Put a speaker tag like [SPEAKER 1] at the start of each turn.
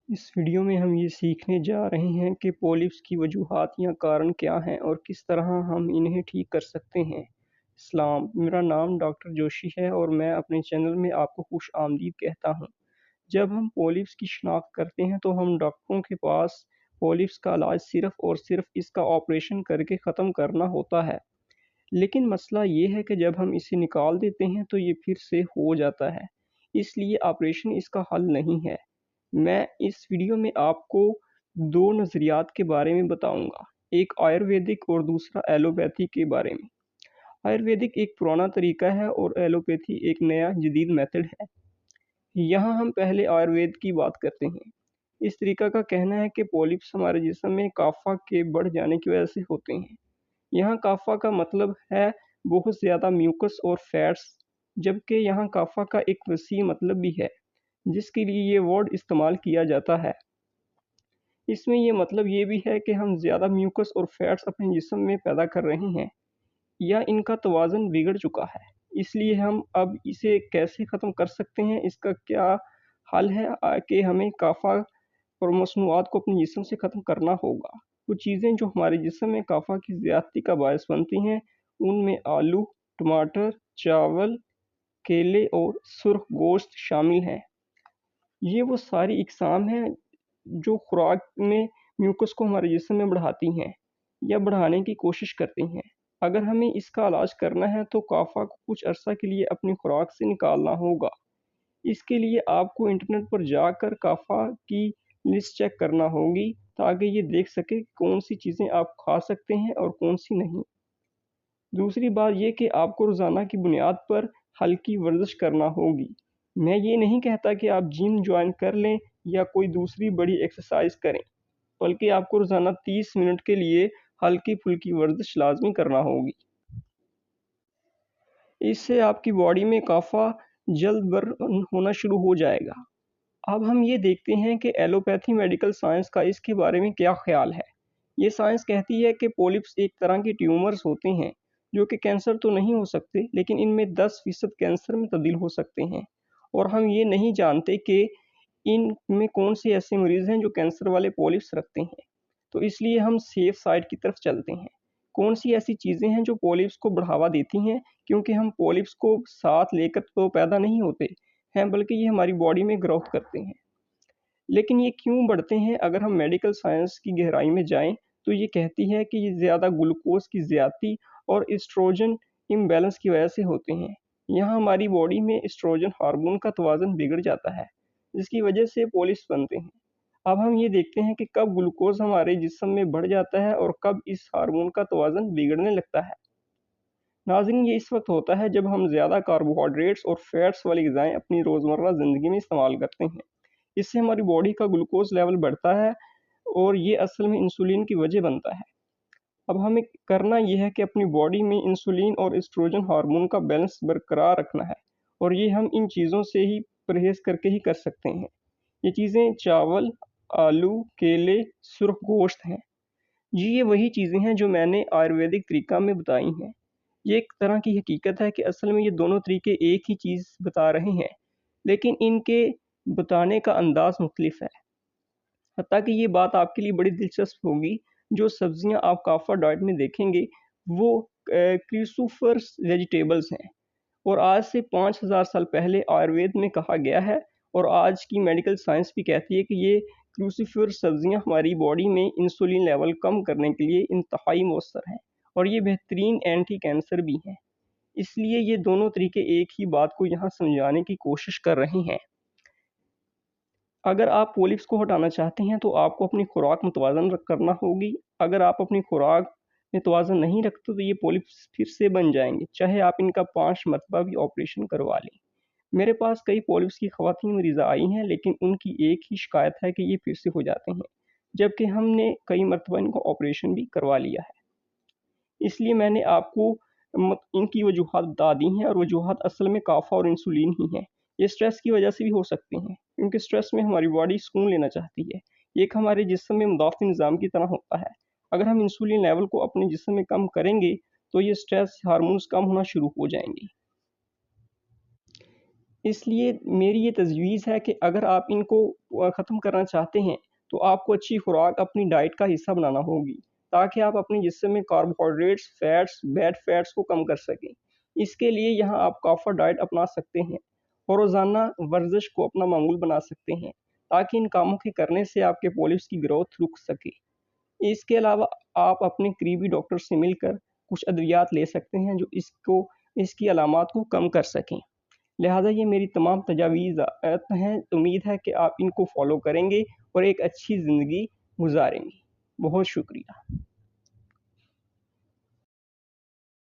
[SPEAKER 1] اس video میں ہم یہ سیکھنے جا رہے ہیں کہ پولپس کی وجوہات یا کارن کیا ہیں اور کس طرح ہم انہیں ٹھیک کر سکتے ہیں۔ اسلام، میرا نام ڈاکٹر جوشی ہے اور میں اپنے چینل میں آپ کو خوش آمدید کہتا ہوں۔ جب ہم پولپس کی شناخت کرتے ہیں تو ہم ڈاکٹروں کے پاس پولپس کا علاج صرف اور صرف اس کا آپریشن کر کے ختم کرنا ہوتا ہے، لیکن مسئلہ یہ ہے کہ جب ہم اسے نکال دیتے ہیں تو یہ پھر سے ہو جاتا ہے، اس لیے آپریشن اس کا حل نہیں ہے۔ میں اس ویڈیو میں آپ کو دو نظریات کے بارے میں بتاؤں گا، ایک آیورویدک اور دوسرا ایلوپیتھی کے بارے میں۔ آیورویدک ایک پرانا طریقہ ہے اور ایلوپیتھی ایک نیا جدید میتھڈ ہے۔ یہاں ہم پہلے آیوروید کی بات کرتے ہیں۔ اس طریقہ کا کہنا ہے کہ پولپس ہمارے جسم میں کافہ کے بڑھ جانے کی وجہ سے ہوتے ہیں۔ یہاں کافہ کا مطلب ہے بہت زیادہ میوکس اور فیٹس، جبکہ یہاں کافہ کا ایک وسیع مطلب بھی ہے جس کے لیے یہ ورڈ استعمال کیا جاتا ہے۔ اس میں یہ مطلب یہ بھی ہے کہ ہم زیادہ میوکس اور فیٹس اپنے جسم میں پیدا کر رہے ہیں یا ان کا توازن بگڑ چکا ہے، اس لیے ہم اب اسے کیسے ختم کر سکتے ہیں۔ اس کا کیا حل ہے کہ ہمیں کافہ اور مصنوعات کو اپنے جسم سے ختم کرنا ہوگا۔ کچھ چیزیں جو ہمارے جسم میں کافہ کی زیادتی کا باعث بنتی ہیں ان میں آلو، ٹماٹر، چاول، کیلے اور سرخ گوشت شامل ہیں۔ یہ وہ ساری اقسام ہیں جو خوراک میں میوکس کو ہمارے جسم میں بڑھاتی ہیں یا بڑھانے کی کوشش کرتی ہیں۔ اگر ہمیں اس کا علاج کرنا ہے تو کافہ کو کچھ عرصہ کے لیے اپنی خوراک سے نکالنا ہوگا۔ اس کے لیے آپ کو انٹرنیٹ پر جا کر کافہ کی لسٹ چیک کرنا ہوگی تاکہ یہ دیکھ سکے کون سی چیزیں آپ کھا سکتے ہیں اور کون سی نہیں۔ دوسری بات یہ کہ آپ کو روزانہ کی بنیاد پر ہلکی ورزش کرنا ہوگی۔ میں یہ نہیں کہتا کہ آپ جم جوائن کر لیں یا کوئی دوسری بڑی ایکسرسائز کریں، بلکہ آپ کو روزانہ 30 منٹ کے لیے ہلکی پھلکی ورزش لازمی کرنا ہوگی۔ اس سے آپ کی باڈی میں کافہ جلد برن ہونا شروع ہو جائے گا۔ اب ہم یہ دیکھتے ہیں کہ ایلوپیتھی میڈیکل سائنس کا اس کے بارے میں کیا خیال ہے۔ یہ سائنس کہتی ہے کہ پولپس ایک طرح کے ٹیومرز ہوتے ہیں جو کہ کینسر تو نہیں ہو سکتے، لیکن ان میں 10% کینسر میں تبدیل ہو سکتے ہیں، اور ہم یہ نہیں جانتے کہ ان میں کون سے ایسے مریض ہیں جو کینسر والے پولپس رکھتے ہیں۔ تو اس لیے ہم سیف سائڈ کی طرف چلتے ہیں۔ کون سی ایسی چیزیں ہیں جو پولپس کو بڑھاوا دیتی ہیں، کیونکہ ہم پولپس کو ساتھ لے کر تو پیدا نہیں ہوتے ہیں بلکہ یہ ہماری باڈی میں گروتھ کرتے ہیں۔ لیکن یہ کیوں بڑھتے ہیں؟ اگر ہم میڈیکل سائنس کی گہرائی میں جائیں تو یہ کہتی ہے کہ یہ زیادہ گلوکوز کی زیادتی اور ایسٹروجن امبیلنس کی وجہ سے ہوتے ہیں۔ یہاں ہماری باڈی میں ایسٹروجن ہارمون کا توازن بگڑ جاتا ہے جس کی وجہ سے پولپس بنتے ہیں۔ اب ہم یہ دیکھتے ہیں کہ کب گلوکوز ہمارے جسم میں بڑھ جاتا ہے اور کب اس ہارمون کا توازن بگڑنے لگتا ہے۔ ناظرین، یہ اس وقت ہوتا ہے جب ہم زیادہ کاربوہائیڈریٹس اور فیٹس والی غذائیں اپنی روزمرہ زندگی میں استعمال کرتے ہیں۔ اس سے ہماری باڈی کا گلوکوز لیول بڑھتا ہے اور یہ اصل میں انسولین کی وجہ بنتا ہے۔ اب ہمیں کرنا یہ ہے کہ اپنی باڈی میں انسولین اور ایسٹروجن ہارمون کا بیلنس برقرار رکھنا ہے، اور یہ ہم ان چیزوں سے ہی پرہیز کر کے ہی کر سکتے ہیں۔ یہ چیزیں چاول، آلو، کیلے، سرخ گوشت ہیں۔ جی، یہ وہی چیزیں ہیں جو میں نے آیورویدک طریقہ میں بتائی ہیں۔ یہ ایک طرح کی حقیقت ہے کہ اصل میں یہ دونوں طریقے ایک ہی چیز بتا رہے ہیں، لیکن ان کے بتانے کا انداز مختلف ہے۔ حتیٰ کہ یہ بات آپ کے لیے بڑی دلچسپ ہوگی، جو سبزیاں آپ کافہ ڈائٹ میں دیکھیں گے وہ کریسوفرس ویجیٹیبلز ہیں، اور آج سے 5000 سال پہلے آیوروید میں کہا گیا ہے، اور آج کی میڈیکل سائنس بھی کہتی ہے کہ یہ کریسوفرس سبزیاں ہماری باڈی میں انسولین لیول کم کرنے کے لیے انتہائی مؤثر ہیں، اور یہ بہترین اینٹی کینسر بھی ہیں۔ اس لیے یہ دونوں طریقے ایک ہی بات کو یہاں سمجھانے کی کوشش کر رہے ہیں۔ اگر آپ پولپس کو ہٹانا چاہتے ہیں تو آپ کو اپنی خوراک متوازن کرنا ہوگی۔ اگر آپ اپنی خوراک میں توازن نہیں رکھتے تو یہ پولپس پھر سے بن جائیں گے، چاہے آپ ان کا 5 مرتبہ بھی آپریشن کروا لیں۔ میرے پاس کئی پولپس کی خواتین مریضہ آئی ہیں، لیکن ان کی ایک ہی شکایت ہے کہ یہ پھر سے ہو جاتے ہیں، جبکہ ہم نے کئی مرتبہ ان کو آپریشن بھی کروا لیا ہے۔ اس لیے میں نے آپ کو ان کی وجوہات بتا دی ہیں، اور وجوہات اصل میں کافہ اور انسولین ہی ہیں۔ یہ سٹریس کی وجہ سے بھی ہو سکتے ہیں، کیونکہ سٹریس میں ہماری باڈی سکون لینا چاہتی ہے۔ یہ ایک ہمارے جسم میں مدافعتی نظام کی طرح ہوتا ہے۔ اگر ہم انسولین لیول کو اپنے جسم میں کم کریں گے تو یہ سٹریس ہارمونز کم ہونا شروع ہو جائیں گے۔ اس لیے میری یہ تجویز ہے کہ اگر آپ ان کو ختم کرنا چاہتے ہیں تو آپ کو اچھی خوراک اپنی ڈائٹ کا حصہ بنانا ہوگی، تاکہ آپ اپنے جسم میں کاربوہائیڈریٹس، فیٹس، بیڈ فیٹس کو کم کر سکیں۔ اس کے لیے یہاں آپ کافر ڈائٹ اپنا سکتے ہیں اور روزانہ ورزش کو اپنا معمول بنا سکتے ہیں، تاکہ ان کاموں کے کرنے سے آپ کے پولپس کی گروتھ رک سکے۔ اس کے علاوہ آپ اپنے قریبی ڈاکٹر سے مل کر کچھ ادویات لے سکتے ہیں جو اس کی علامات کو کم کر سکیں۔ لہٰذا یہ میری تمام تجاویزات ہیں، امید ہے کہ آپ ان کو فالو کریں گے اور ایک اچھی زندگی گزاریں گے۔ بہت شکریہ۔